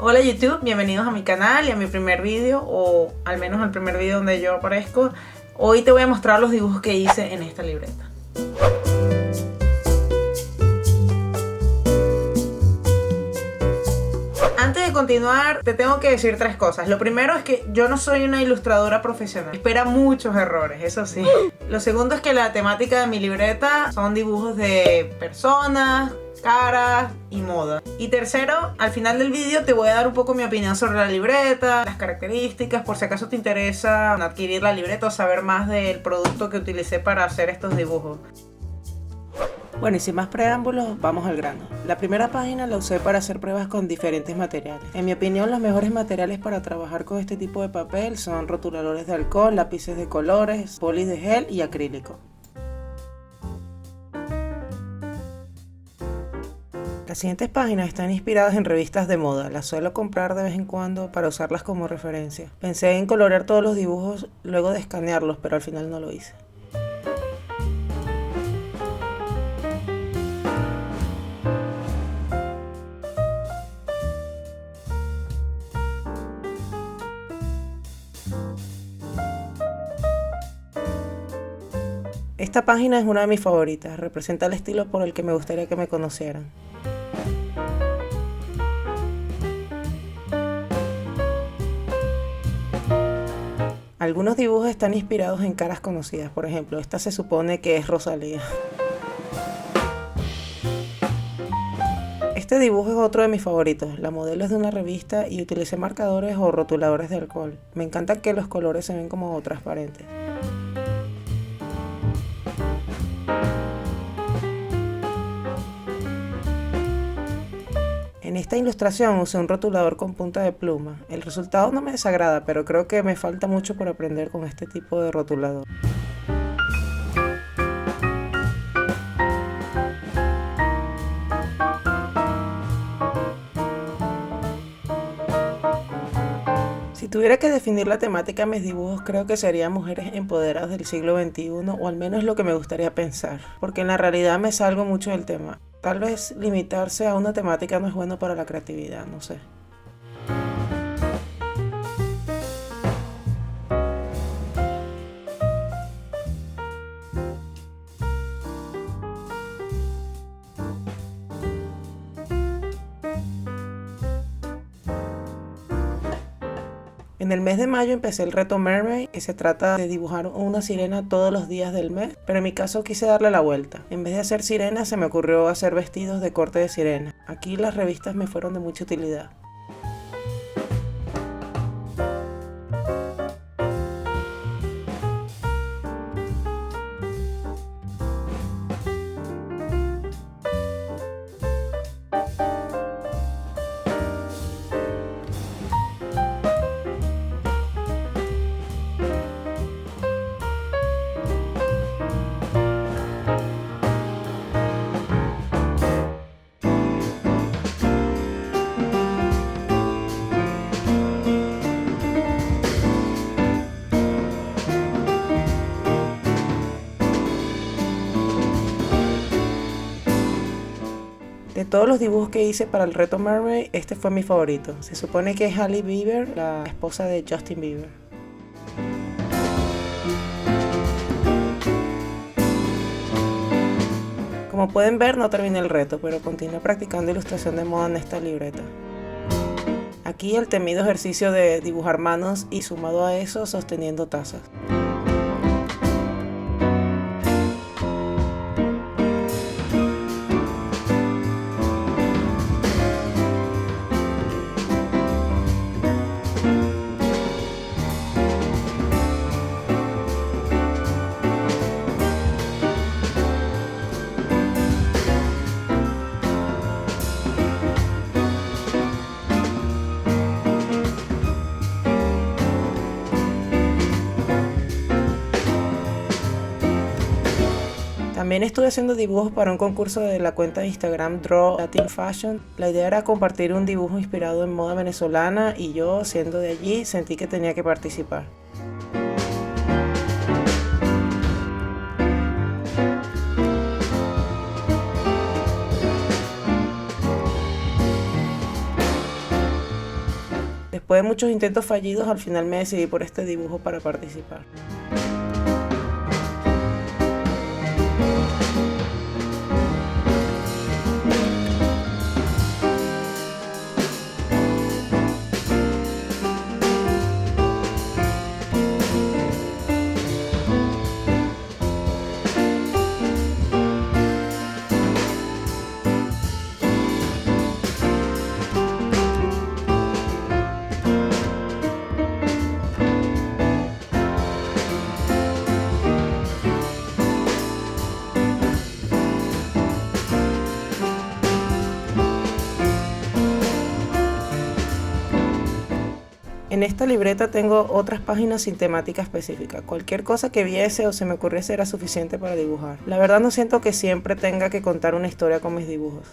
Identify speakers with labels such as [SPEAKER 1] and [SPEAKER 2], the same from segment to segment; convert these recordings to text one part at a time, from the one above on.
[SPEAKER 1] Hola YouTube, bienvenidos a mi canal y a mi primer vídeo, o al menos al primer vídeo donde yo aparezco. Hoy te voy a mostrar los dibujos que hice en esta libreta. Antes de continuar, te tengo que decir tres cosas. Lo primero es que yo no soy una ilustradora profesional. Espera muchos errores, eso sí. Lo segundo es que la temática de mi libreta son dibujos de personas, caras y moda. Y tercero, al final del vídeo te voy a dar un poco mi opinión sobre la libreta, las características, por si acaso te interesa adquirir la libreta o saber más del producto que utilicé para hacer estos dibujos. Bueno, y sin más preámbulos, vamos al grano. La primera página la usé para hacer pruebas con diferentes materiales. En mi opinión, los mejores materiales para trabajar con este tipo de papel son rotuladores de alcohol, lápices de colores, polis de gel y acrílico. Las siguientes páginas están inspiradas en revistas de moda, las suelo comprar de vez en cuando para usarlas como referencia. Pensé en colorear todos los dibujos luego de escanearlos, pero al final no lo hice. Esta página es una de mis favoritas, representa el estilo por el que me gustaría que me conocieran. Algunos dibujos están inspirados en caras conocidas, por ejemplo, esta se supone que es Rosalía. Este dibujo es otro de mis favoritos, la modelo es de una revista y utilicé marcadores o rotuladores de alcohol. Me encanta que los colores se ven como transparentes. En esta ilustración usé un rotulador con punta de pluma. El resultado no me desagrada, pero creo que me falta mucho por aprender con este tipo de rotulador. Si tuviera que definir la temática de mis dibujos, creo que serían mujeres empoderadas del siglo XXI, o al menos lo que me gustaría pensar, porque en la realidad me salgo mucho del tema. Tal vez limitarse a una temática no es bueno para la creatividad, no sé. En el mes de mayo empecé el reto Mermaid, que se trata de dibujar una sirena todos los días del mes, pero en mi caso quise darle la vuelta. En vez de hacer sirenas se me ocurrió hacer vestidos de corte de sirena. Aquí las revistas me fueron de mucha utilidad. De todos los dibujos que hice para el reto Mermaid, este fue mi favorito. Se supone que es Hailey Bieber, la esposa de Justin Bieber. Como pueden ver, no terminé el reto, pero continué practicando ilustración de moda en esta libreta. Aquí el temido ejercicio de dibujar manos y sumado a eso sosteniendo tazas. También estuve haciendo dibujos para un concurso de la cuenta de Instagram Draw Latin Fashion. La idea era compartir un dibujo inspirado en moda venezolana y yo, siendo de allí, sentí que tenía que participar. Después de muchos intentos fallidos, al final me decidí por este dibujo para participar. En esta libreta tengo otras páginas sin temática específica. Cualquier cosa que viese o se me ocurriese era suficiente para dibujar. La verdad no siento que siempre tenga que contar una historia con mis dibujos.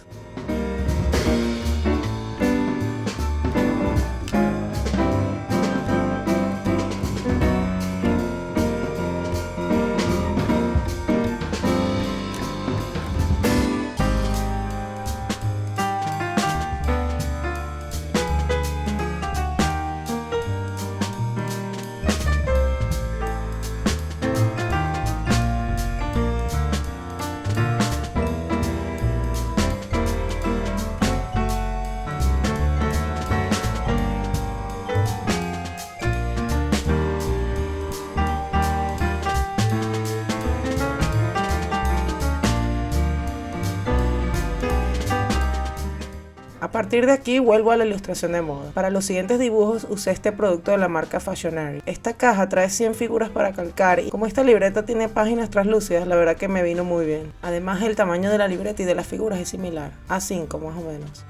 [SPEAKER 1] A partir de aquí vuelvo a la ilustración de moda. Para los siguientes dibujos usé este producto de la marca Fashionary. Esta caja trae 100 figuras para calcar y como esta libreta tiene páginas translúcidas, la verdad que me vino muy bien. Además el tamaño de la libreta y de las figuras es similar, A5 más o menos.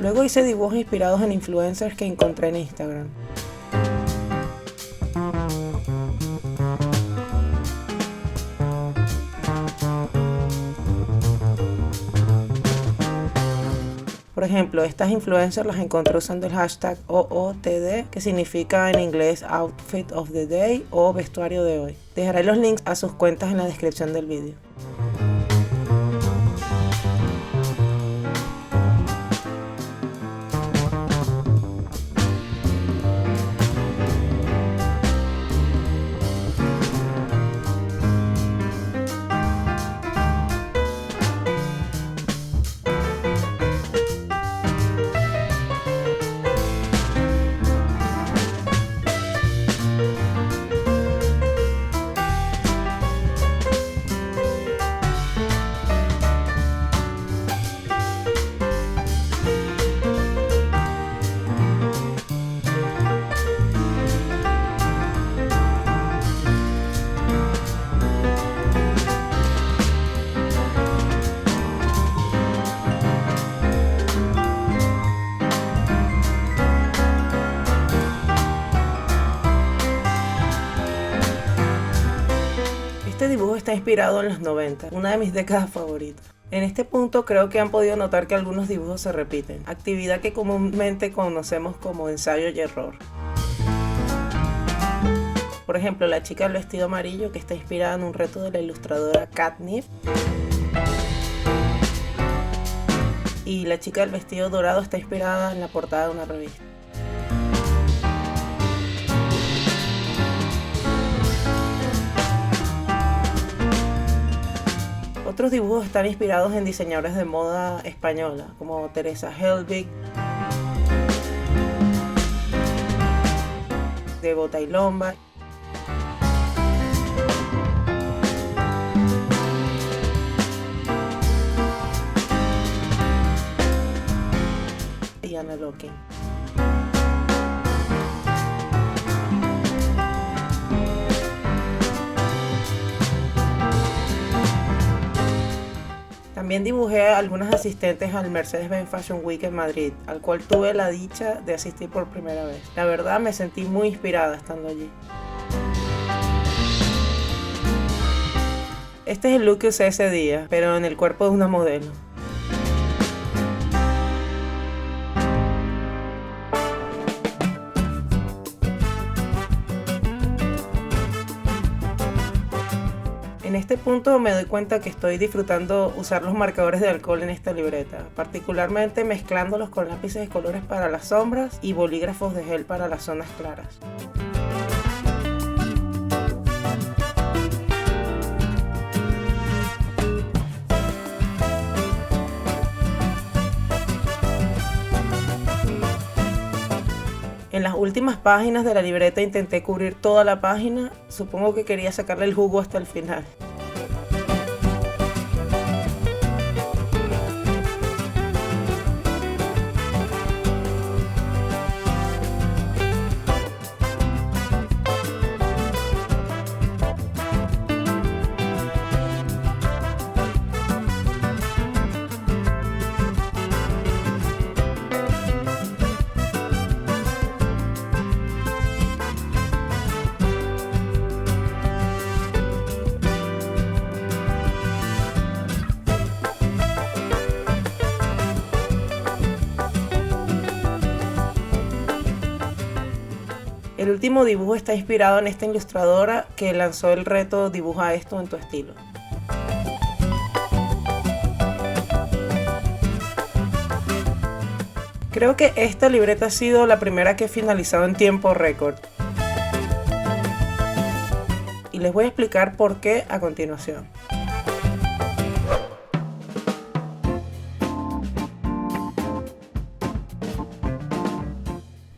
[SPEAKER 1] Luego hice dibujos inspirados en influencers que encontré en Instagram. Por ejemplo, estas influencers las encontré usando el hashtag OOTD, que significa en inglés Outfit of the Day o vestuario de hoy. Dejaré los links a sus cuentas en la descripción del vídeo. Este dibujo está inspirado en los 90, una de mis décadas favoritas. En este punto creo que han podido notar que algunos dibujos se repiten, actividad que comúnmente conocemos como ensayo y error. Por ejemplo, la chica del vestido amarillo, que está inspirada en un reto de la ilustradora Kat Nip. Y la chica del vestido dorado está inspirada en la portada de una revista. Otros dibujos están inspirados en diseñadores de moda española, como Teresa Helbig, de Bota y Lomba, y Ana Loken. También dibujé a algunas asistentes al Mercedes-Benz Fashion Week en Madrid, al cual tuve la dicha de asistir por primera vez. La verdad me sentí muy inspirada estando allí. Este es el look que usé ese día, pero en el cuerpo de una modelo. En este punto me doy cuenta que estoy disfrutando usar los marcadores de alcohol en esta libreta, particularmente mezclándolos con lápices de colores para las sombras y bolígrafos de gel para las zonas claras. En las últimas páginas de la libreta intenté cubrir toda la página, supongo que quería sacarle el jugo hasta el final. El último dibujo está inspirado en esta ilustradora que lanzó el reto Dibuja esto en tu estilo. Creo que esta libreta ha sido la primera que he finalizado en tiempo récord. Y les voy a explicar por qué a continuación.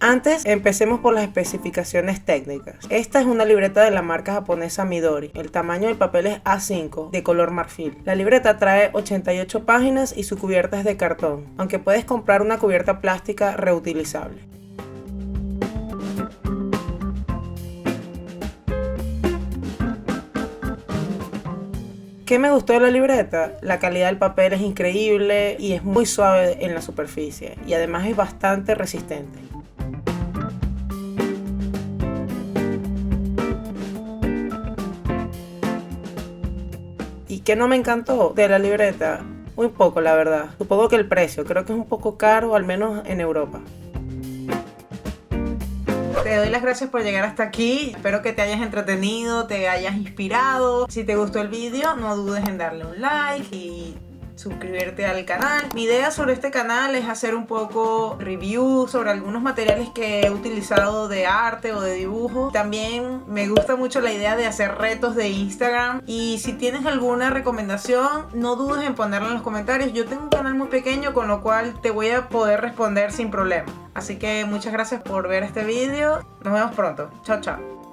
[SPEAKER 1] Antes, empecemos por las especificaciones técnicas. Esta es una libreta de la marca japonesa Midori. El tamaño del papel es A5, de color marfil. La libreta trae 88 páginas y su cubierta es de cartón, aunque puedes comprar una cubierta plástica reutilizable. ¿Qué me gustó de la libreta? La calidad del papel es increíble y es muy suave en la superficie, y además es bastante resistente. ¿Y qué no me encantó de la libreta? Muy poco, la verdad. Supongo que el precio, creo que es un poco caro, al menos en Europa. Te doy las gracias por llegar hasta aquí. Espero que te hayas entretenido, te hayas inspirado. Si te gustó el vídeo, no dudes en darle un like y suscribirte al canal. Mi idea sobre este canal es hacer un poco review sobre algunos materiales que he utilizado de arte o de dibujo. También me gusta mucho la idea de hacer retos de Instagram, y si tienes alguna recomendación no dudes en ponerla en los comentarios. Yo tengo un canal muy pequeño, con lo cual te voy a poder responder sin problema. Así que muchas gracias por ver este vídeo. Nos vemos pronto. Chao, chao.